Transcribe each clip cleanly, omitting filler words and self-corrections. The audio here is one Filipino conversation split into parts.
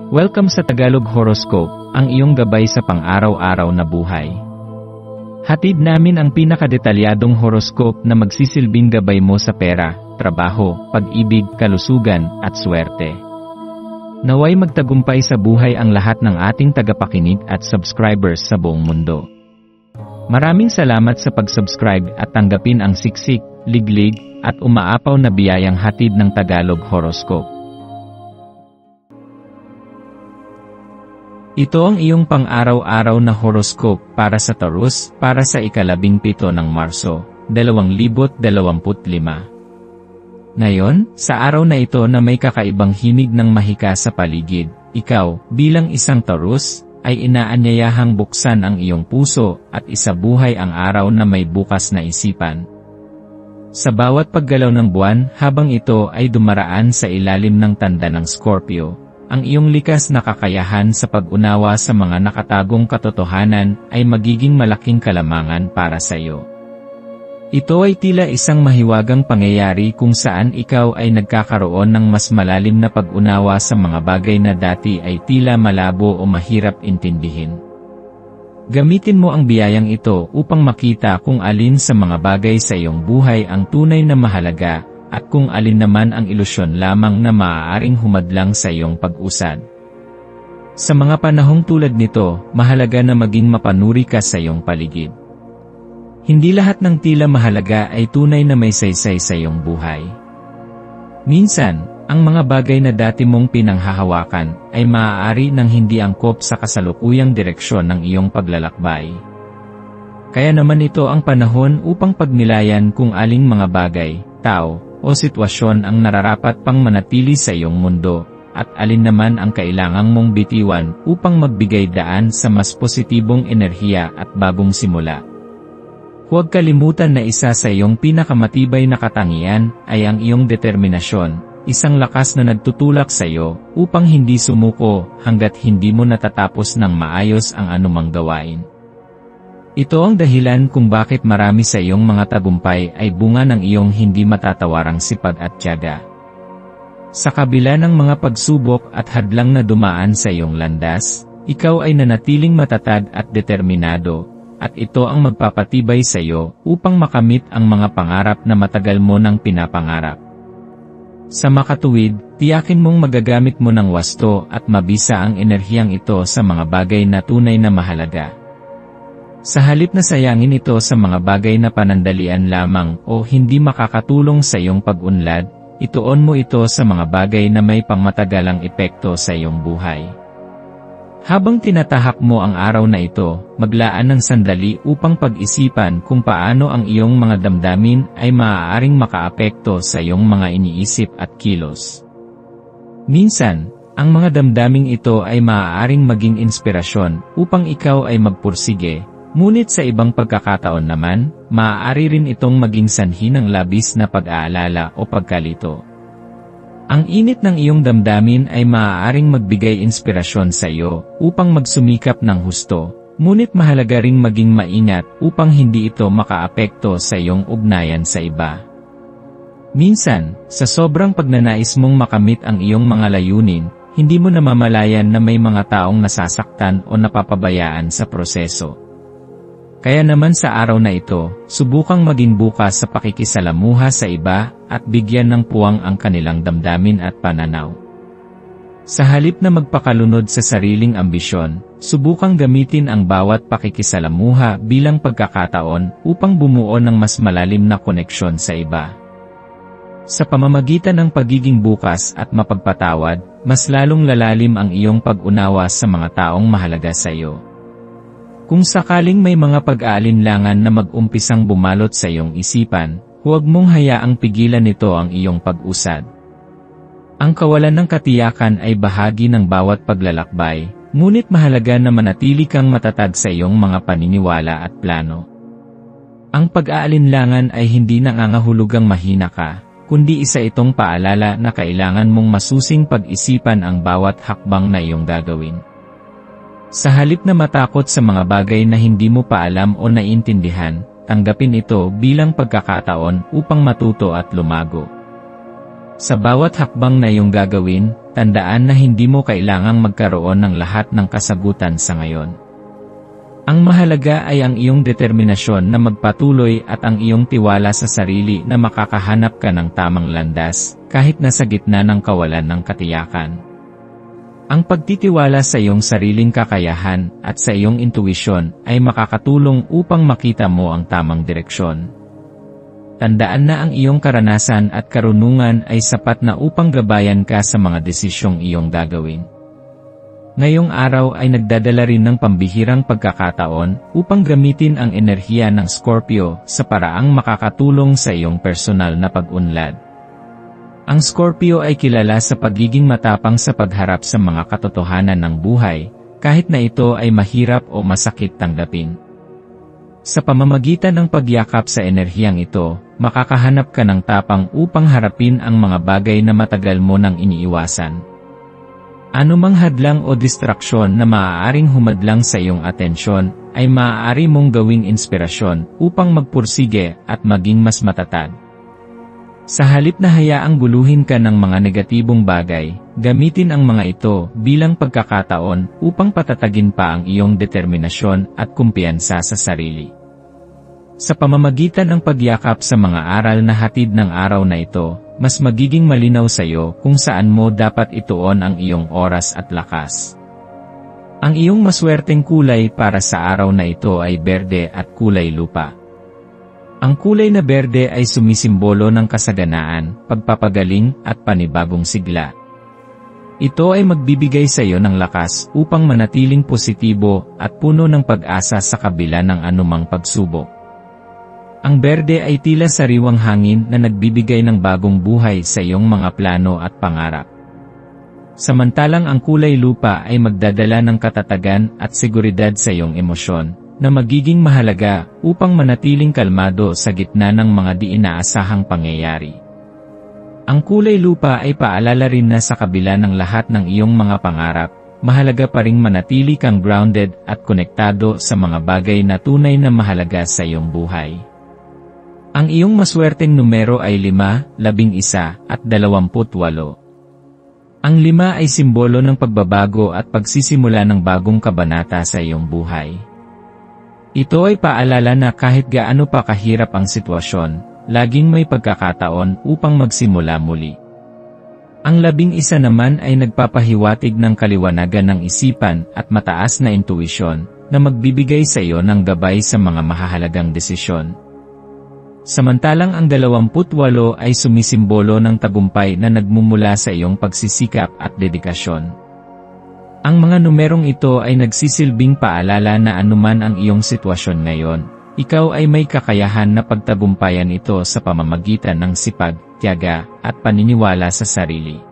Welcome sa Tagalog Horoscope, ang iyong gabay sa pang-araw-araw na buhay. Hatid namin ang pinakadetalyadong horoscope na magsisilbing gabay mo sa pera, trabaho, pag-ibig, kalusugan, at swerte. Naway magtagumpay sa buhay ang lahat ng ating tagapakinig at subscribers sa buong mundo. Maraming salamat sa pag-subscribe at tanggapin ang siksik, liglig, at umaapaw na biyayang hatid ng Tagalog Horoscope. Ito ang iyong pang-araw-araw na horoscope para sa Taurus para sa ika-17 ng Marso, 2025. Ngayon, sa araw na ito na may kakaibang himig ng mahika sa paligid, ikaw, bilang isang Taurus, ay inaanyayahang buksan ang iyong puso at isabuhay ang araw na may bukas na isipan. Sa bawat paggalaw ng buwan habang ito ay dumaraan sa ilalim ng tanda ng Scorpio, ang iyong likas na kakayahan sa pag-unawa sa mga nakatagong katotohanan ay magiging malaking kalamangan para sa iyo. Ito ay tila isang mahiwagang pangyayari kung saan ikaw ay nagkakaroon ng mas malalim na pag-unawa sa mga bagay na dati ay tila malabo o mahirap intindihin. Gamitin mo ang biyayang ito upang makita kung alin sa mga bagay sa iyong buhay ang tunay na mahalaga, at kung alin naman ang ilusyon lamang na maaaring humadlang sa iyong pag-usad. Sa mga panahong tulad nito, mahalaga na maging mapanuri ka sa iyong paligid. Hindi lahat ng tila mahalaga ay tunay na may saysay sa iyong buhay. Minsan, ang mga bagay na dati mong pinanghahawakan ay maaari nang hindi angkop sa kasalukuyang direksyon ng iyong paglalakbay. Kaya naman ito ang panahon upang pagnilayan kung aling mga bagay, tao, o sitwasyon ang nararapat pang manatili sa iyong mundo, at alin naman ang kailangang mong bitiwan upang magbigay daan sa mas positibong enerhiya at bagong simula. Huwag kalimutan na isa sa iyong pinakamatibay na katangian ay ang iyong determinasyon, isang lakas na nagtutulak sa iyo upang hindi sumuko hanggat hindi mo natatapos ng maayos ang anumang gawain. Ito ang dahilan kung bakit marami sa iyong mga tagumpay ay bunga ng iyong hindi matatawarang sipag at tiyaga. Sa kabila ng mga pagsubok at hadlang na dumaan sa iyong landas, ikaw ay nanatiling matatag at determinado, at ito ang magpapatibay sa iyo upang makamit ang mga pangarap na matagal mo nang pinapangarap. Sa makatuwid, tiyakin mong magagamit mo ng wasto at mabisa ang enerhiyang ito sa mga bagay na tunay na mahalaga. Sa halip na sayangin ito sa mga bagay na panandalian lamang o hindi makakatulong sa iyong pag-unlad, ituon mo ito sa mga bagay na may pangmatagalang epekto sa iyong buhay. Habang tinatahak mo ang araw na ito, maglaan ng sandali upang pag-isipan kung paano ang iyong mga damdamin ay maaaring makaapekto sa iyong mga iniisip at kilos. Minsan, ang mga damdaming ito ay maaaring maging inspirasyon upang ikaw ay magpursige. Ngunit sa ibang pagkakataon naman, maaari rin itong maging sanhi ng labis na pag-aalala o pagkalito. Ang init ng iyong damdamin ay maaaring magbigay inspirasyon sa iyo upang magsumikap ng husto, ngunit mahalaga ring maging maingat upang hindi ito makaapekto sa iyong ugnayan sa iba. Minsan, sa sobrang pagnanais mong makamit ang iyong mga layunin, hindi mo namamalayan na may mga taong nasasaktan o napapabayaan sa proseso. Kaya naman sa araw na ito, subukang maging bukas sa pakikisalamuha sa iba at bigyan ng puwang ang kanilang damdamin at pananaw. Sa halip na magpakalunod sa sariling ambisyon, subukang gamitin ang bawat pakikisalamuha bilang pagkakataon upang bumuo ng mas malalim na koneksyon sa iba. Sa pamamagitan ng pagiging bukas at mapagpatawad, mas lalong lalalim ang iyong pag-unawa sa mga taong mahalaga sa iyo. Kung sakaling may mga pag-aalinlangan na mag-umpisang bumalot sa iyong isipan, huwag mong hayaang pigilan nito ang iyong pag-usad. Ang kawalan ng katiyakan ay bahagi ng bawat paglalakbay, ngunit mahalaga na manatili kang matatag sa iyong mga paniniwala at plano. Ang pag-aalinlangan ay hindi nangangahulugang mahina ka, kundi isa itong paalala na kailangan mong masusing pag-isipan ang bawat hakbang na iyong gagawin. Sa halip na matakot sa mga bagay na hindi mo pa alam o naiintindihan, tanggapin ito bilang pagkakataon upang matuto at lumago. Sa bawat hakbang na iyong gagawin, tandaan na hindi mo kailangang magkaroon ng lahat ng kasagutan sa ngayon. Ang mahalaga ay ang iyong determinasyon na magpatuloy at ang iyong tiwala sa sarili na makakahanap ka ng tamang landas, kahit nasa gitna ng kawalan ng katiyakan. Ang pagtitiwala sa iyong sariling kakayahan at sa iyong intuisyon ay makakatulong upang makita mo ang tamang direksyon. Tandaan na ang iyong karanasan at karunungan ay sapat na upang gabayan ka sa mga desisyong iyong gagawin. Ngayong araw ay nagdadala rin ng pambihirang pagkakataon upang gamitin ang enerhiya ng Scorpio sa paraang makakatulong sa iyong personal na pag-unlad. Ang Scorpio ay kilala sa pagiging matapang sa pagharap sa mga katotohanan ng buhay, kahit na ito ay mahirap o masakit tanggapin. Sa pamamagitan ng pagyakap sa enerhiyang ito, makakahanap ka ng tapang upang harapin ang mga bagay na matagal mo nang iniiwasan. Anumang hadlang o distraksyon na maaaring humadlang sa iyong atensyon, ay maaari mong gawing inspirasyon upang magpursige at maging mas matatag. Sa halip na hayaang guluhin ka ng mga negatibong bagay, gamitin ang mga ito bilang pagkakataon upang patatagin pa ang iyong determinasyon at kumpiyansa sa sarili. Sa pamamagitan ng pagyakap sa mga aral na hatid ng araw na ito, mas magiging malinaw sa iyo kung saan mo dapat ituon ang iyong oras at lakas. Ang iyong maswerteng kulay para sa araw na ito ay berde at kulay lupa. Ang kulay na berde ay sumisimbolo ng kasaganaan, pagpapagaling, at panibagong sigla. Ito ay magbibigay sa iyo ng lakas upang manatiling positibo at puno ng pag-asa sa kabila ng anumang pagsubok. Ang berde ay tila sariwang hangin na nagbibigay ng bagong buhay sa iyong mga plano at pangarap. Samantalang ang kulay lupa ay magdadala ng katatagan at seguridad sa iyong emosyon, na magiging mahalaga upang manatiling kalmado sa gitna ng mga di inaasahang pangyayari. Ang kulay lupa ay paalala rin na sa kabila ng lahat ng iyong mga pangarap, mahalaga pa ring manatili kang grounded at konektado sa mga bagay na tunay na mahalaga sa iyong buhay. Ang iyong maswerteng numero ay 5, 11, at 28. Ang 5 ay simbolo ng pagbabago at pagsisimula ng bagong kabanata sa iyong buhay. Ito ay paalala na kahit gaano pa kahirap ang sitwasyon, laging may pagkakataon upang magsimula muli. Ang 11 naman ay nagpapahiwatig ng kaliwanagan ng isipan at mataas na intuisyon, na magbibigay sa iyo ng gabay sa mga mahahalagang desisyon. Samantalang ang 28 ay sumisimbolo ng tagumpay na nagmumula sa iyong pagsisikap at dedikasyon. Ang mga numerong ito ay nagsisilbing paalala na anuman ang iyong sitwasyon ngayon, ikaw ay may kakayahan na pagtagumpayan ito sa pamamagitan ng sipag, tiyaga, at paniniwala sa sarili.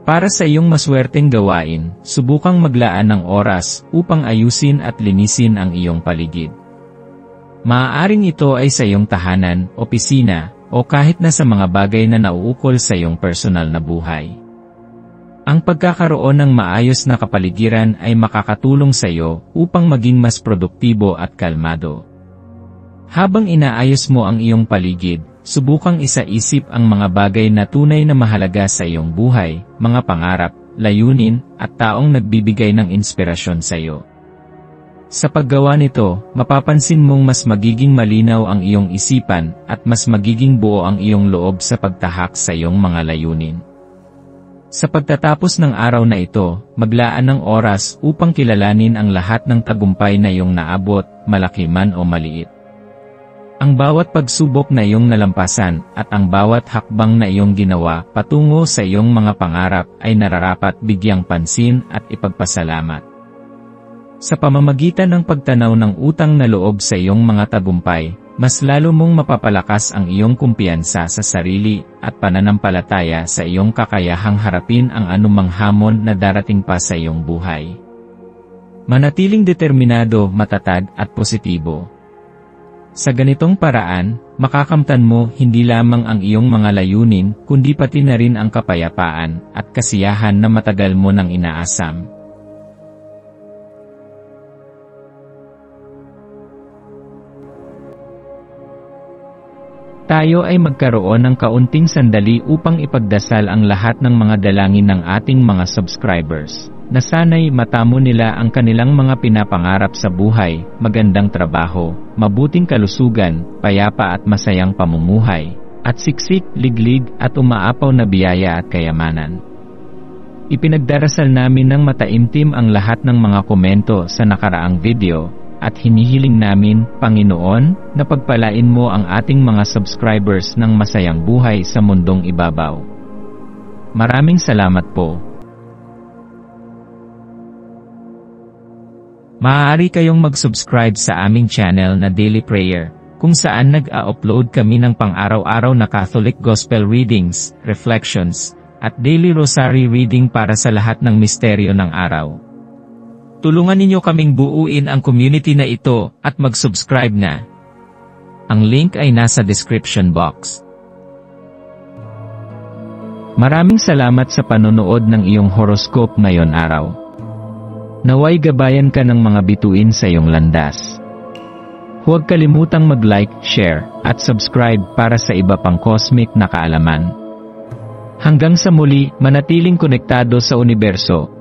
Para sa iyong maswerteng gawain, subukang maglaan ng oras upang ayusin at linisin ang iyong paligid. Maaaring ito ay sa iyong tahanan, opisina, o kahit na sa mga bagay na nauukol sa iyong personal na buhay. Ang pagkakaroon ng maayos na kapaligiran ay makakatulong sa iyo upang maging mas produktibo at kalmado. Habang inaayos mo ang iyong paligid, subukang isaisip ang mga bagay na tunay na mahalaga sa iyong buhay, mga pangarap, layunin, at taong nagbibigay ng inspirasyon sa iyo. Sa paggawa nito, mapapansin mong mas magiging malinaw ang iyong isipan at mas magiging buo ang iyong loob sa pagtahak sa iyong mga layunin. Sa pagtatapos ng araw na ito, maglaan ng oras upang kilalanin ang lahat ng tagumpay na iyong naabot, malaki man o maliit. Ang bawat pagsubok na iyong nalampasan at ang bawat hakbang na iyong ginawa patungo sa iyong mga pangarap ay nararapat bigyang pansin at ipagpasalamat. Sa pamamagitan ng pagtanaw ng utang na loob sa iyong mga tagumpay, mas lalo mong mapapalakas ang iyong kumpiyansa sa sarili at pananampalataya sa iyong kakayahang harapin ang anumang hamon na darating pa sa iyong buhay. Manatiling determinado, matatag at positibo. Sa ganitong paraan, makakamtan mo hindi lamang ang iyong mga layunin kundi pati na rin ang kapayapaan at kasiyahan na matagal mo nang inaasam. tayo ay magkaroon ng kaunting sandali upang ipagdasal ang lahat ng mga dalangin ng ating mga subscribers, na sana'y matamo nila ang kanilang mga pinapangarap sa buhay, magandang trabaho, mabuting kalusugan, payapa at masayang pamumuhay, at siksik, liglig, at umaapaw na biyaya at kayamanan. Ipinagdarasal namin ng mataimtim ang lahat ng mga komento sa nakaraang video, at hinihiling namin, Panginoon, na pagpalain mo ang ating mga subscribers ng masayang buhay sa mundong ibabaw. Maraming salamat po. Maaari kayong mag-subscribe sa aming channel na Daily Prayer, kung saan nag-a-upload kami ng pang-araw-araw na Catholic Gospel readings, reflections, at daily rosary reading para sa lahat ng misteryo ng araw. Tulungan ninyo kaming buuin ang community na ito at mag-subscribe na. Ang link ay nasa description box. Maraming salamat sa panonood ng iyong horoscope ngayon araw. Naway gabayan ka ng mga bituin sa iyong landas. Huwag kalimutang mag-like, share, at subscribe para sa iba pang cosmic na kaalaman. Hanggang sa muli, manatiling konektado sa universo.